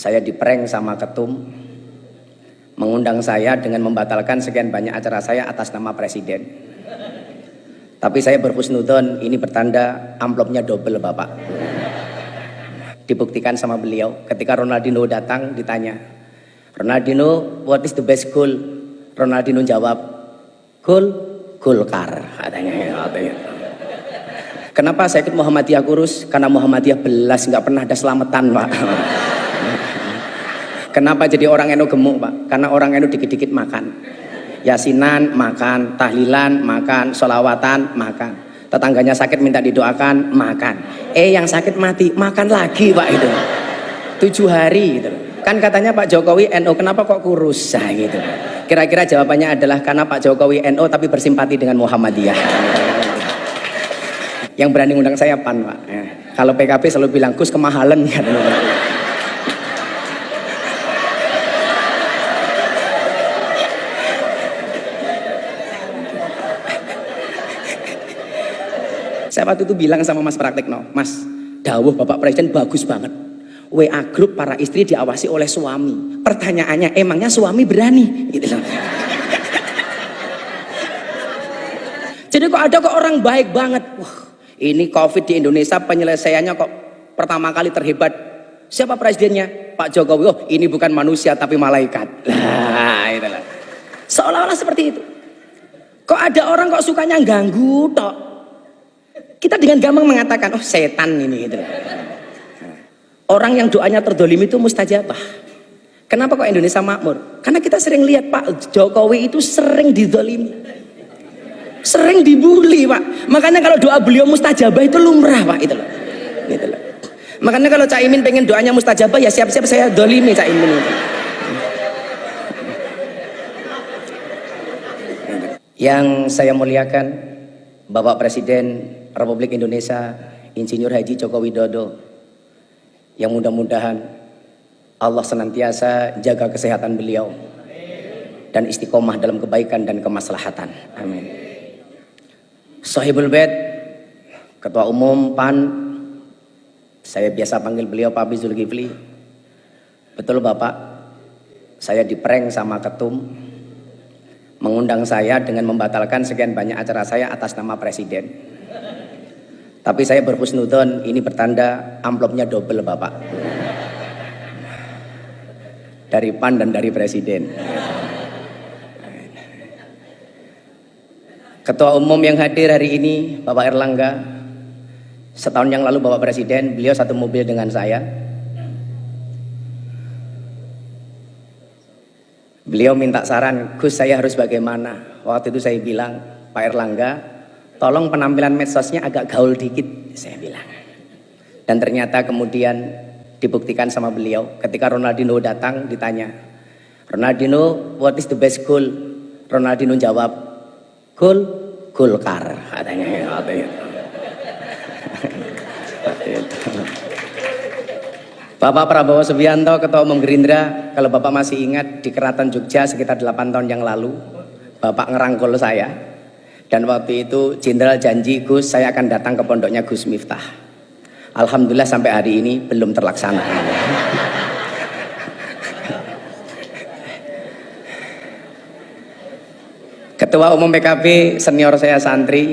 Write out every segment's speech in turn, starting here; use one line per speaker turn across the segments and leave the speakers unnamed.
Saya diprank sama ketum, mengundang saya dengan membatalkan sekian banyak acara saya atas nama presiden. Tapi saya berhusnudon, ini bertanda amplopnya double Bapak. Dibuktikan sama beliau ketika Ronaldinho datang ditanya, "Ronaldinho, what is the best goal?" Ronaldinho jawab, Golkar katanya. Kenapa saya ikut Muhammadiyah kurus? Karena Muhammadiyah belas, nggak pernah ada selamatan Pak. Kenapa jadi orang NU gemuk Pak? Karena orang NU dikit-dikit makan, yasinan makan, tahlilan makan, sholawatan makan, tetangganya sakit minta didoakan makan, yang sakit mati makan lagi Pak, itu 7 hari gitu. Kan katanya Pak Jokowi NU, kenapa kok kurus? Nah, gitu. Kira-kira jawabannya adalah karena Pak Jokowi NU tapi bersimpati dengan Muhammadiyah. Yang berani ngundang saya PAN Pak. Kalau PKB selalu bilang Gus kemahalan ya. Saya waktu itu bilang sama Mas Praktekno, Mas, dawuh Bapak Presiden bagus banget. WA grup para istri diawasi oleh suami. Pertanyaannya, emangnya suami berani? Gitu. Jadi kok ada kok orang baik banget. Wah, ini COVID di Indonesia penyelesaiannya kok pertama kali terhebat. Siapa presidennya? Pak Jokowi. Oh, ini bukan manusia tapi malaikat. Lah, itulah. Seolah-olah seperti itu. Kok ada orang kok sukanya ganggu tok. Kita dengan gampang mengatakan, oh setan ini gitu. Orang yang doanya terdolimi itu mustajabah. Kenapa kok Indonesia makmur? Karena kita sering lihat Pak Jokowi itu sering didolimi, sering dibully Pak. Makanya kalau doa beliau mustajabah itu lumrah Pak, itu loh. Gitu loh. Makanya kalau Cak Imin pengen doanya mustajabah ya siap-siap saya dolimi Cak Imin itu. Yang saya muliakan Bapak Presiden Republik Indonesia Insinyur Haji Joko Widodo, yang mudah-mudahan Allah senantiasa jaga kesehatan beliau dan istiqomah dalam kebaikan dan kemaslahatan. Amin. Sohibul Bait, Ketua Umum PAN, saya biasa panggil beliau Pak Zulkifli. Betul Bapak, saya diprank sama ketum, mengundang saya dengan membatalkan sekian banyak acara saya atas nama presiden. Tapi saya berhusnudon, ini bertanda amplopnya double Bapak. Dari PAN dan dari presiden. Ketua Umum yang hadir hari ini Bapak Erlangga. Setahun yang lalu Bapak Presiden, beliau satu mobil dengan saya. Beliau minta saran, Gus saya harus bagaimana? Waktu itu saya bilang, Pak Erlangga, tolong penampilan medsosnya agak gaul dikit, saya bilang. Dan ternyata kemudian dibuktikan sama beliau ketika Ronaldinho datang ditanya, Ronaldinho, what is the best goal? Ronaldinho jawab, Golkar katanya. Bapak Prabowo Subianto, Ketua Umum Gerindra, kalau Bapak masih ingat di Keraton Jogja sekitar 8 tahun yang lalu, Bapak ngerangkul saya. Dan waktu itu Jenderal janji, Gus saya akan datang ke pondoknya Gus Miftah. Alhamdulillah sampai hari ini belum terlaksana. Ketua Umum PKB senior saya santri,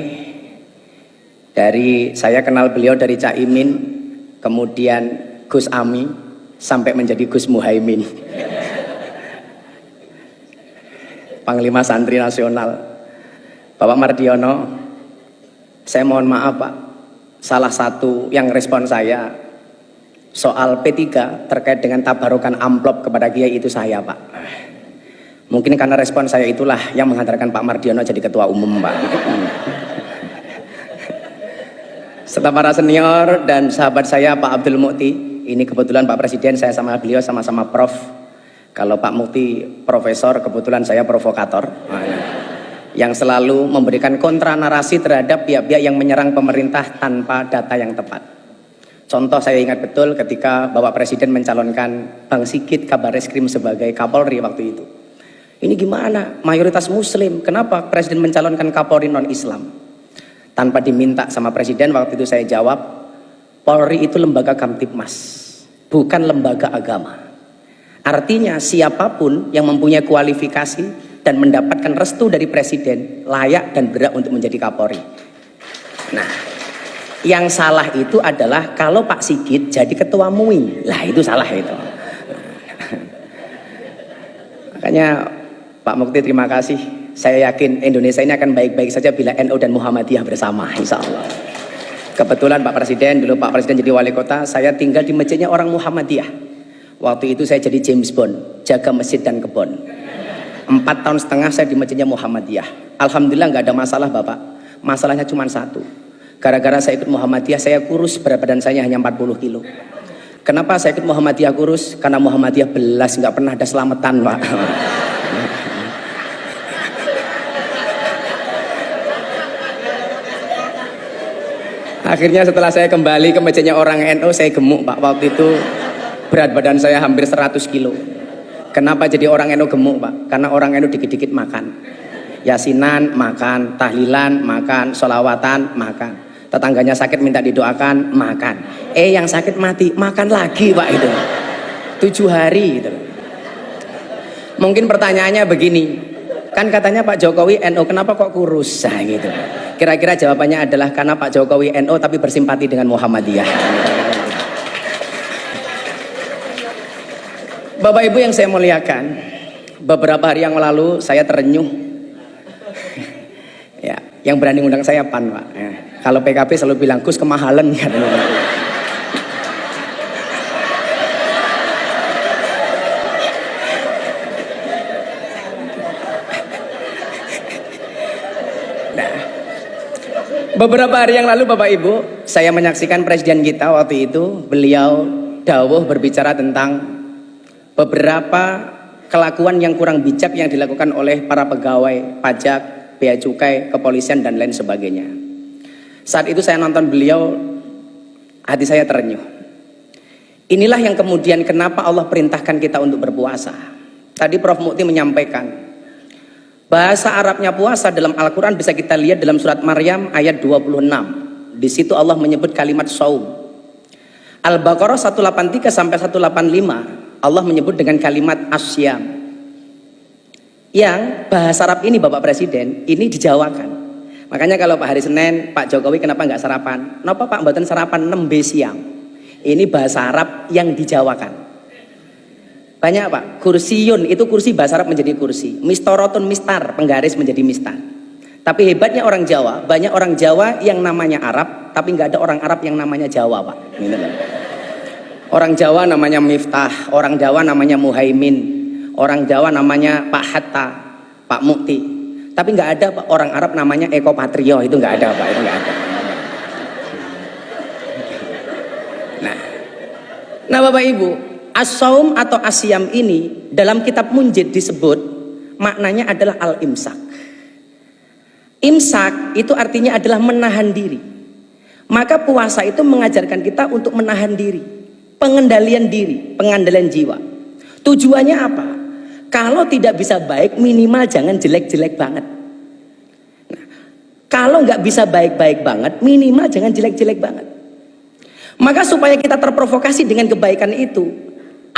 dari saya kenal beliau dari Cak Imin, kemudian Gus Ami, sampai menjadi Gus Muhaimin. Panglima Santri Nasional Bapak Mardiono, saya mohon maaf Pak, salah satu yang respon saya soal P3 terkait dengan tabarukan amplop kepada Kiai itu saya Pak. Mungkin karena respon saya itulah yang menghantarkan Pak Mardiono jadi Ketua Umum Pak. Serta para senior dan sahabat saya Pak Abdul Mukti, ini kebetulan Pak Presiden saya sama beliau sama-sama Prof. Kalau Pak Mukti Profesor, kebetulan saya provokator. Yang selalu memberikan kontra narasi terhadap pihak-pihak yang menyerang pemerintah tanpa data yang tepat. Contoh saya ingat betul ketika Bapak Presiden mencalonkan Bang Sigit Kabareskrim sebagai Kapolri waktu itu. Ini gimana? Mayoritas Muslim, kenapa Presiden mencalonkan Kapolri non-Islam? Tanpa diminta sama Presiden, waktu itu saya jawab, Polri itu lembaga Kamtipmas, bukan lembaga agama. Artinya siapapun yang mempunyai kualifikasi dan mendapatkan restu dari presiden layak dan berhak untuk menjadi Kapolri. Nah, yang salah itu adalah kalau Pak Sigit jadi ketua MUI. Lah itu salah itu. Makanya Pak Mukti terima kasih. Saya yakin Indonesia ini akan baik-baik saja bila NU dan Muhammadiyah bersama, insya Allah. Kebetulan Pak Presiden, dulu Pak Presiden jadi wali kota, saya tinggal di masjidnya orang Muhammadiyah. Waktu itu saya jadi James Bond, jaga masjid dan kebun. 4 tahun setengah saya di masjidnya Muhammadiyah. Alhamdulillah nggak ada masalah Bapak. Masalahnya cuma satu. Gara-gara saya ikut Muhammadiyah, saya kurus, berat badan saya hanya 40 kilo. Kenapa saya ikut Muhammadiyah kurus? Karena Muhammadiyah belas, nggak pernah ada selamatan Pak. Akhirnya setelah saya kembali ke masjidnya orang NU, saya gemuk Pak. Waktu itu berat badan saya hampir 100 kilo. Kenapa jadi orang NU gemuk Pak? Karena orang NU dikit-dikit makan. Yasinan makan, tahlilan makan, sholawatan makan. Tetangganya sakit minta didoakan makan. Yang sakit mati makan lagi Pak itu. 7 hari gitu. Mungkin pertanyaannya begini. Kan katanya Pak Jokowi NU, kenapa kok kurus? Nah, gitu. Kira-kira jawabannya adalah karena Pak Jokowi NU tapi bersimpati dengan Muhammadiyah. Bapak Ibu yang saya muliakan, beberapa hari yang lalu saya terenyuh. Ya, yang berani undang saya PAN Pak. Ya. Kalau PKB selalu bilang Gus kemahalan kan. Beberapa hari yang lalu Bapak Ibu, saya menyaksikan presiden kita waktu itu, beliau dawuh berbicara tentang beberapa kelakuan yang kurang bijak yang dilakukan oleh para pegawai pajak, bea cukai, kepolisian dan lain sebagainya. Saat itu saya nonton beliau, hati saya terenyuh. Inilah yang kemudian kenapa Allah perintahkan kita untuk berpuasa. Tadi Prof Mukti menyampaikan bahasa Arabnya puasa dalam Al-Quran bisa kita lihat dalam surat Maryam ayat 26. Di situ Allah menyebut kalimat saum. Al-Baqarah 183 sampai 185 Allah menyebut dengan kalimat asyam. Yang bahasa Arab ini Bapak Presiden ini dijawakan. Makanya kalau Pak hari Senin Pak Jokowi kenapa nggak sarapan? Kenapa Pak mboten sarapan nembe siang? Ini bahasa Arab yang dijawakan. Banyak Pak, kursiyun itu kursi bahasa Arab menjadi kursi, mistorotun mistar, penggaris menjadi mistar. Tapi hebatnya orang Jawa, banyak orang Jawa yang namanya Arab, tapi nggak ada orang Arab yang namanya Jawa Pak. Orang Jawa namanya Miftah, orang Jawa namanya Muhaimin, orang Jawa namanya Pak Hatta, Pak Mukti. Tapi nggak ada Pak orang Arab namanya Eko Patrio, itu nggak ada Pak, itu nggak ada. Nah Bapak Ibu, as-saum atau asyam ini dalam kitab Munjid disebut maknanya adalah al-imsak. Imsak itu artinya adalah menahan diri. Maka puasa itu mengajarkan kita untuk menahan diri, pengendalian diri, pengandalian jiwa. Tujuannya apa? Kalau tidak bisa baik minimal jangan jelek-jelek banget. Nah, kalau nggak bisa baik-baik banget minimal jangan jelek-jelek banget. Maka supaya kita terprovokasi dengan kebaikan itu,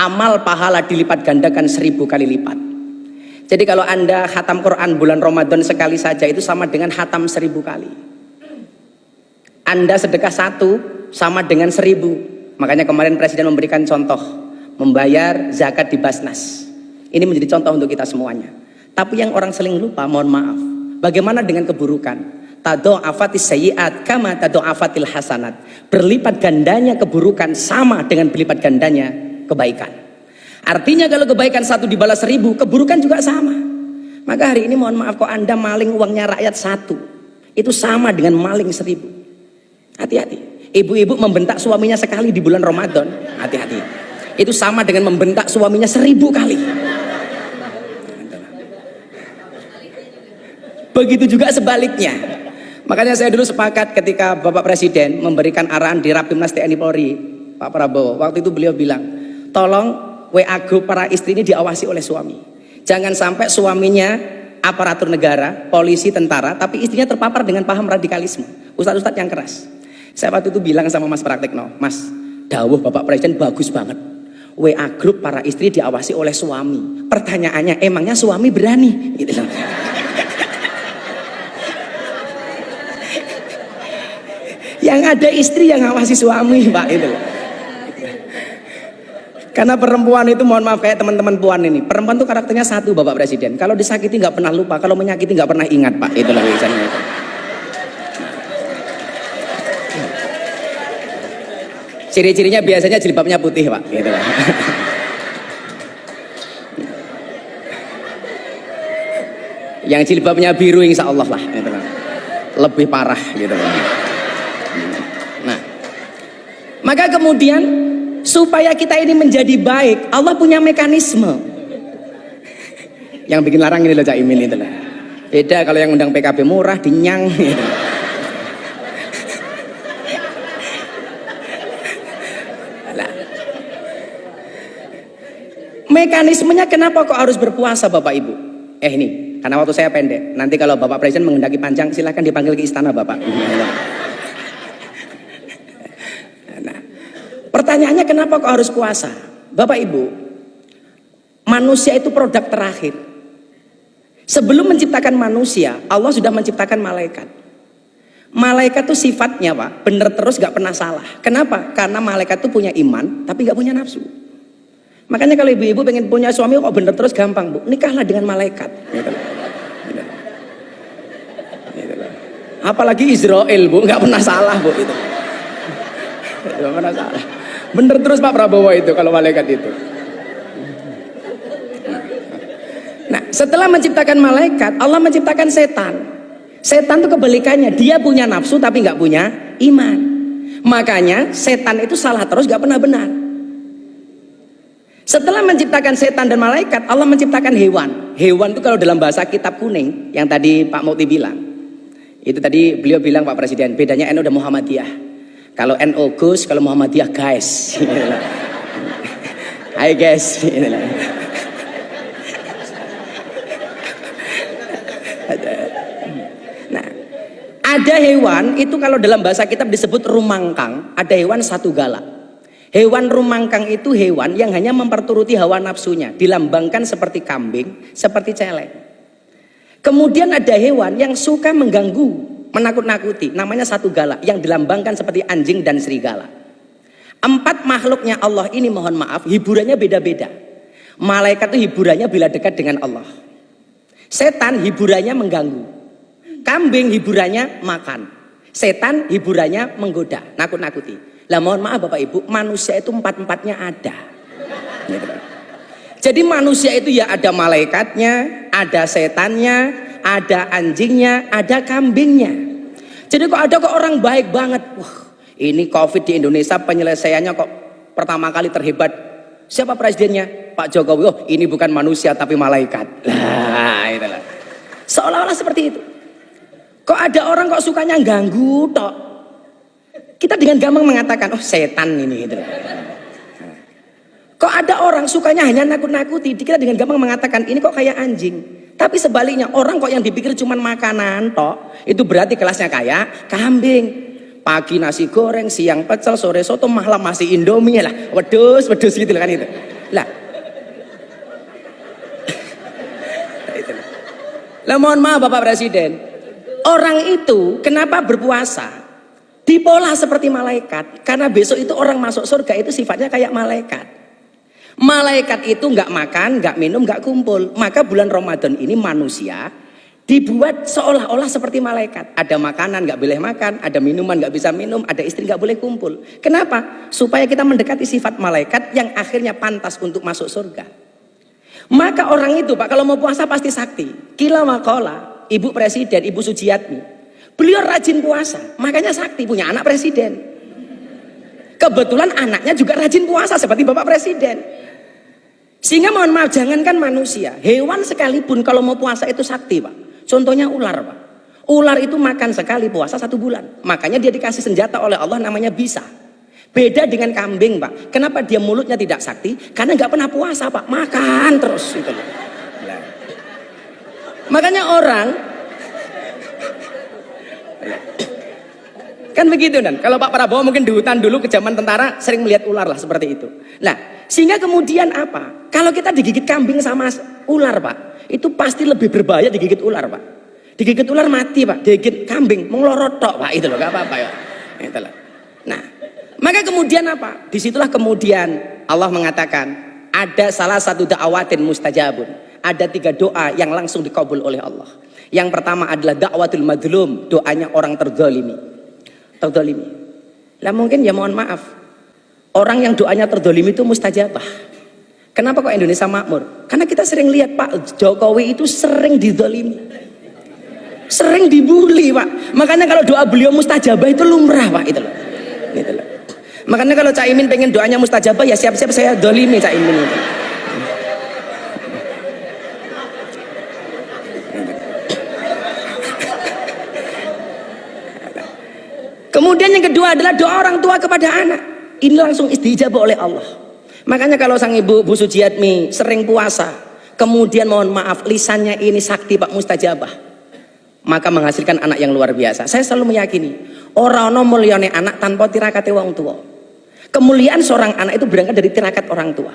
amal pahala dilipat gandakan 1000 kali lipat. Jadi kalau Anda khatam Quran bulan Ramadan sekali saja itu sama dengan khatam 1000 kali. Anda sedekah 1 sama dengan 1000. Makanya kemarin Presiden memberikan contoh membayar zakat di Basnas. Ini menjadi contoh untuk kita semuanya. Tapi yang orang sering lupa, mohon maaf, bagaimana dengan keburukan? Tado'afatis sayyi'at kama tado'afatil hasanat. Berlipat gandanya keburukan sama dengan berlipat gandanya kebaikan. Artinya kalau kebaikan 1 dibalas 1000, keburukan juga sama. Maka hari ini mohon maaf kok Anda maling uangnya rakyat 1, itu sama dengan maling 1000. Hati-hati. Ibu-ibu membentak suaminya sekali di bulan Ramadan, hati-hati. Itu sama dengan membentak suaminya 1000 kali. Begitu juga sebaliknya. Makanya saya dulu sepakat ketika Bapak Presiden memberikan arahan di Rapimnas TNI Polri, Pak Prabowo, waktu itu beliau bilang, tolong WA grup para istri ini diawasi oleh suami. Jangan sampai suaminya aparatur negara, polisi, tentara, tapi istrinya terpapar dengan paham radikalisme. Ustadz-ustadz yang keras. Saya waktu itu bilang sama Mas Praktekno, Mas, dawuh Bapak Presiden bagus banget. WA grup para istri diawasi oleh suami. Pertanyaannya, emangnya suami berani? Gitu loh. Yang ada istri yang ngawasi suami, Pak, itu loh. Karena perempuan itu, mohon maaf, kayak teman-teman puan ini, perempuan tuh karakternya satu, Bapak Presiden. Kalau disakiti nggak pernah lupa, kalau menyakiti nggak pernah ingat, Pak. Itulah biasanya itu. Ciri-cirinya biasanya jilbabnya putih, Pak. Gitu lah. Yang jilbabnya biru, insya Allah lah. Gitu lah. Lebih parah, gitu lah. Nah, maka kemudian supaya kita ini menjadi baik, Allah punya mekanisme. Yang bikin larang ini loh Cak Imin itu lah. Beda kalau yang undang PKB murah, dinyang. Gitu. Mekanismenya kenapa kok harus berpuasa Bapak Ibu? Ini, karena waktu saya pendek. Nanti kalau Bapak Presiden menghendaki panjang, silahkan dipanggil ke istana Bapak. Nah, pertanyaannya kenapa kok harus puasa? Bapak Ibu, manusia itu produk terakhir. Sebelum menciptakan manusia, Allah sudah menciptakan malaikat. Malaikat itu sifatnya Pak, bener terus gak pernah salah. Kenapa? Karena malaikat itu punya iman, tapi gak punya nafsu. Makanya kalau ibu-ibu pengen punya suami kok bener terus gampang, Bu. Nikahlah dengan malaikat. Gitu. Gitu. Gitu. Apalagi Israel, Bu, nggak pernah salah, Bu, itu. Nggak pernah salah. Bener terus Pak Prabowo itu kalau malaikat itu. Nah, setelah menciptakan malaikat, Allah menciptakan setan. Setan itu kebalikannya, dia punya nafsu tapi nggak punya iman. Makanya setan itu salah terus, nggak pernah benar. Setelah menciptakan setan dan malaikat, Allah menciptakan hewan. Hewan itu kalau dalam bahasa kitab kuning, yang tadi Pak Mukti bilang, itu tadi beliau bilang Pak Presiden, bedanya NU dan Muhammadiyah. Kalau NU Gus, kalau Muhammadiyah guys. Hai guys. Nah, ada hewan itu kalau dalam bahasa kitab disebut rumangkang. Ada hewan satu galak. Hewan rumangkang itu hewan yang hanya memperturuti hawa nafsunya, dilambangkan seperti kambing, seperti celeng. Kemudian ada hewan yang suka mengganggu, menakut-nakuti, namanya satu galak, yang dilambangkan seperti anjing dan serigala. 4 makhluknya Allah ini, mohon maaf, hiburannya beda-beda. Malaikat itu hiburannya bila dekat dengan Allah. Setan hiburannya mengganggu. Kambing hiburannya makan. Setan hiburannya menggoda, nakut-nakuti. Lah mohon maaf Bapak Ibu, manusia itu 4-4-nya ada. Jadi manusia itu ya ada malaikatnya, ada setannya, ada anjingnya, ada kambingnya. Jadi kok ada orang baik banget. Wah, ini COVID di Indonesia penyelesaiannya kok pertama kali terhebat. Siapa presidennya? Pak Jokowi. Oh, ini bukan manusia tapi malaikat. Lah, itulah. Seolah-olah seperti itu. Kok ada orang kok sukanya ganggu tok. Kita dengan gampang mengatakan, oh setan ini gitu. Kok ada orang sukanya hanya nakut-nakuti, kita dengan gampang mengatakan ini kok kayak anjing. Tapi sebaliknya, orang kok yang dipikir cuma makanan tok, itu berarti kelasnya kayak kambing. Pagi nasi goreng, siang pecel, sore soto, malam masih Indomie lah. Wedus gitu kan itu. Lah. Lah mohon maaf Bapak Presiden. Orang itu kenapa berpuasa? Dipola seperti malaikat, karena besok itu orang masuk surga itu sifatnya kayak malaikat. Malaikat itu nggak makan, nggak minum, nggak kumpul. Maka bulan Ramadan ini manusia dibuat seolah-olah seperti malaikat. Ada makanan nggak boleh makan, ada minuman nggak bisa minum, ada istri nggak boleh kumpul. Kenapa? Supaya kita mendekati sifat malaikat yang akhirnya pantas untuk masuk surga. Maka orang itu Pak kalau mau puasa pasti sakti. Kila makola, Ibu Presiden, Ibu Sujiatmi. Beliau rajin puasa, makanya sakti, punya anak presiden. Kebetulan anaknya juga rajin puasa seperti Bapak Presiden. Sehingga mohon maaf, jangankan manusia, hewan sekalipun kalau mau puasa itu sakti Pak. Contohnya ular Pak. Ular itu makan sekali puasa 1 bulan. Makanya dia dikasih senjata oleh Allah namanya bisa. Beda dengan kambing Pak. Kenapa dia mulutnya tidak sakti? Karena nggak pernah puasa Pak, makan terus. Gitu. Makanya orang Kan begitu kan? Kalau Pak Prabowo mungkin di hutan dulu ke zaman tentara sering melihat ular lah seperti itu. Nah, sehingga kemudian apa? Kalau kita digigit kambing sama ular, Pak, itu pasti lebih berbahaya digigit ular, Pak. Digigit ular mati, Pak. Digigit kambing melorot tok, Pak. Itu loh, gak apa-apa ya. Itulah. Nah, maka kemudian apa? Disitulah kemudian Allah mengatakan ada salah satu da'awatin mustajabun. Ada 3 doa yang langsung dikabul oleh Allah. Yang pertama adalah da'watul madlum, doanya orang terzalimi. Lah mungkin ya mohon maaf, orang yang doanya terzalimi itu mustajabah. Kenapa kok Indonesia makmur? Karena kita sering lihat Pak Jokowi itu sering dizalimi, sering dibully, Pak. Makanya kalau doa beliau mustajabah itu lumrah, Pak. Itu loh. Makanya kalau Cak Imin pengen doanya mustajabah, ya siap-siap saya zalimi Cak Imin itu. Kemudian yang kedua adalah doa orang tua kepada anak. Ini langsung istijabah oleh Allah. Makanya kalau sang ibu Bu Sujiatmi sering puasa, kemudian mohon maaf lisannya ini sakti Pak mustajabah, maka menghasilkan anak yang luar biasa. Saya selalu meyakini orang ono mulyane anak tanpa tirakate wong tua. Kemuliaan seorang anak itu berangkat dari tirakat orang tua.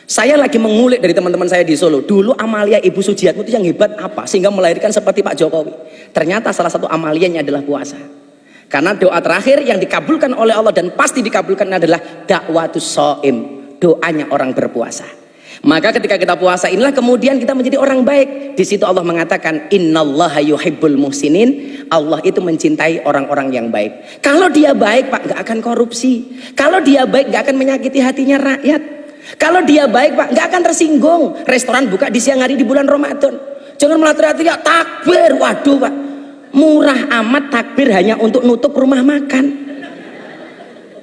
Saya lagi mengulik dari teman-teman saya di Solo. Dulu amalia Ibu Sujiatmi itu yang hebat apa sehingga melahirkan seperti Pak Jokowi. Ternyata salah satu amalianya adalah puasa. Karena doa terakhir yang dikabulkan oleh Allah dan pasti dikabulkan adalah dakwatus shaim, doanya orang berpuasa. Maka ketika kita puasa inilah kemudian kita menjadi orang baik. Di situ Allah mengatakan innallaha yuhibbul muhsinin. Allah itu mencintai orang-orang yang baik. Kalau dia baik Pak, nggak akan korupsi. Kalau dia baik nggak akan menyakiti hatinya rakyat. Kalau dia baik Pak, nggak akan tersinggung. Restoran buka di siang hari di bulan Ramadan. Jangan malah teriak-teriak takbir. Waduh Pak, murah amat takbir hanya untuk nutup rumah makan.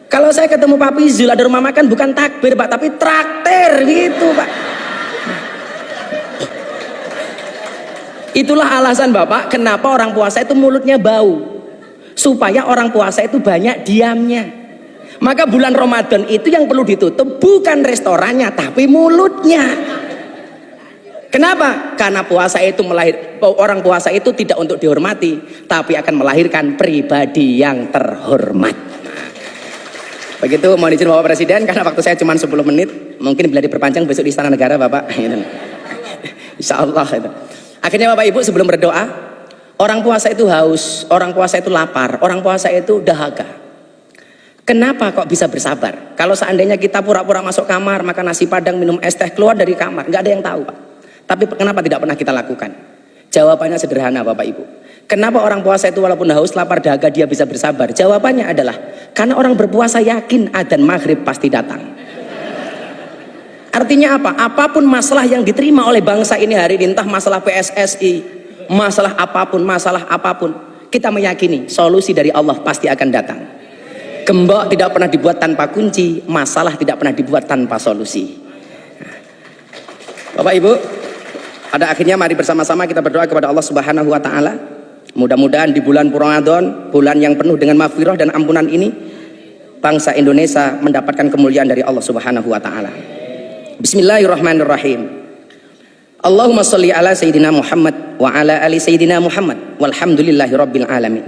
Kalau saya ketemu Pak Pizul ada rumah makan bukan takbir Pak, tapi traktir gitu Pak. Itulah alasan Bapak kenapa orang puasa itu mulutnya bau, supaya orang puasa itu banyak diamnya. Maka bulan Ramadan itu yang perlu ditutup bukan restorannya tapi mulutnya. Kenapa? Karena puasa itu orang puasa itu tidak untuk dihormati, tapi akan melahirkan pribadi yang terhormat. Begitu mohon izin Bapak Presiden, karena waktu saya cuma 10 menit, mungkin bila diperpanjang besok di Istana Negara Bapak. Insya Allah itu. Akhirnya Bapak Ibu sebelum berdoa, orang puasa itu haus, orang puasa itu lapar, orang puasa itu dahaga. Kenapa kok bisa bersabar? Kalau seandainya kita pura-pura masuk kamar, makan nasi padang, minum es teh, keluar dari kamar, nggak ada yang tahu Pak. Tapi kenapa tidak pernah kita lakukan? Jawabannya sederhana Bapak Ibu. Kenapa orang puasa itu walaupun haus, lapar, dahaga dia bisa bersabar? Jawabannya adalah karena orang berpuasa yakin adzan maghrib pasti datang. Artinya apa? Apapun masalah yang diterima oleh bangsa ini hari ini, entah masalah PSSI, masalah apapun, kita meyakini solusi dari Allah pasti akan datang. Gembok tidak pernah dibuat tanpa kunci, masalah tidak pernah dibuat tanpa solusi. Bapak Ibu, pada akhirnya mari bersama-sama kita berdoa kepada Allah Subhanahu wa taala. Mudah-mudahan di bulan Ramadan, bulan yang penuh dengan maghfirah dan ampunan ini, bangsa Indonesia mendapatkan kemuliaan dari Allah Subhanahu wa taala. Bismillahirrahmanirrahim. Allahumma sholli ala sayyidina Muhammad wa ala ali sayyidina Muhammad walhamdulillahi rabbil alamin.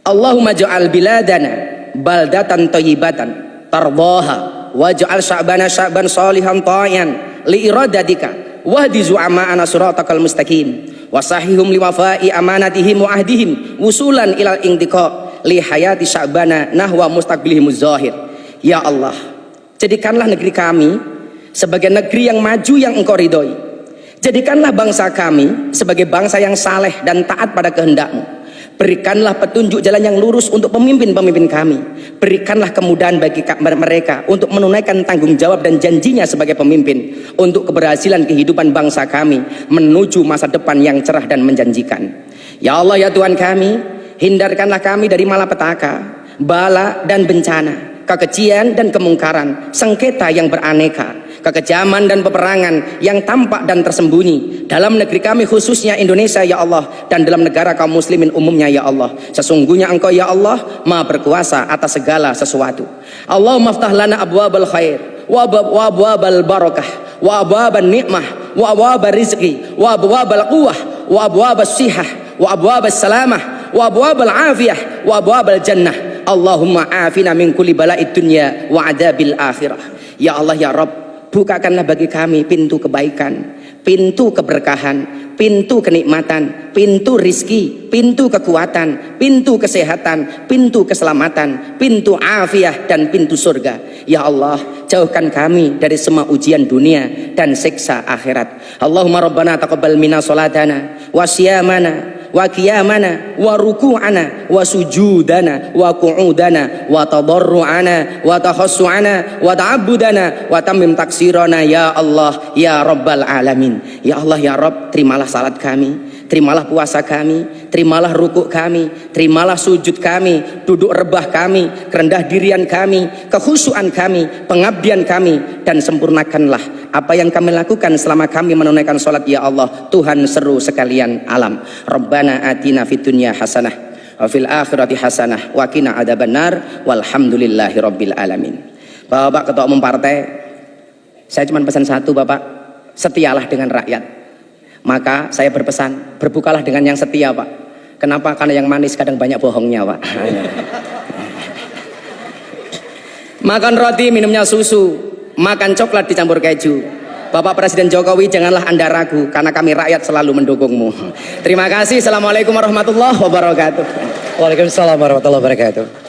Allahumma ja'al biladana baldatan thayyibatan tardaha waj'al sya'bana sya'ban shalihan ta'ian li iradatika wahdi zu'ama'ana siratakal mustaqim wasahihum liwafai amanatihim wa ahdihim wusulan ilal intiqa li hayati sya'bana nahwa mustaqbilihimuz zahir. Ya Allah, jadikanlah negeri kami sebagai negeri yang maju yang Engkau ridhoi. Jadikanlah bangsa kami sebagai bangsa yang saleh dan taat pada kehendak-Mu. Berikanlah petunjuk jalan yang lurus untuk pemimpin-pemimpin kami. Berikanlah kemudahan bagi mereka untuk menunaikan tanggung jawab dan janjinya sebagai pemimpin untuk keberhasilan kehidupan bangsa kami menuju masa depan yang cerah dan menjanjikan. Ya Allah, ya Tuhan kami, hindarkanlah kami dari malapetaka, bala dan bencana, kekejian dan kemungkaran, sengketa yang beraneka, kekejaman dan peperangan yang tampak dan tersembunyi dalam negeri kami khususnya Indonesia ya Allah, dan dalam negara kaum muslimin umumnya ya Allah. Sesungguhnya Engkau ya Allah Maha berkuasa atas segala sesuatu. Allahumma aftah lana abwabal khair wa abwabal barakah wa abwabal ni'mah wa abwabal rizqi wa abwabal quwwah wa abwabas sihah wa abwabas salamah wa abwabal afiyah wa abwabal jannah. Allahumma afina min kulli bala'id dunya wa adabil akhirah. Ya Allah ya Rabb, bukakanlah bagi kami pintu kebaikan, pintu keberkahan, pintu kenikmatan, pintu rizki, pintu kekuatan, pintu kesehatan, pintu keselamatan, pintu afiah dan pintu surga. Ya Allah, jauhkan kami dari semua ujian dunia dan siksa akhirat. Allahumma rabbana taqabbal minna salatana wa siyamana wa qiyamana wa ruku'ana wa sujudana wa qu'udana wa tadarru'ana wa takhassu'ana wa ta'abbudana wa tammim taksirana ya Allah ya Rabbal alamin. Ya Allah ya Rabb, terimalah salat kami, terimalah puasa kami, terimalah rukuk kami, terimalah sujud kami, duduk rebah kami, kerendah dirian kami, kekhusyuan kami, pengabdian kami, dan sempurnakanlah apa yang kami lakukan selama kami menunaikan salat ya Allah, Tuhan seru sekalian alam. Rabbana atina fid dunya hasanah wa fil akhirati hasanah wa qina adzabannar walhamdulillahi rabbil alamin. Bapak Ketua Umum Partai, saya cuma pesan satu Bapak, setialah dengan rakyat. Maka saya berpesan, berbukalah dengan yang setia Pak. Kenapa? Karena yang manis kadang banyak bohongnya Pak. Makan roti, minumnya susu, makan coklat dicampur keju. Bapak Presiden Jokowi, janganlah Anda ragu, karena kami rakyat selalu mendukungmu. Terima kasih. Assalamualaikum warahmatullahi wabarakatuh.
Waalaikumsalam warahmatullahi wabarakatuh.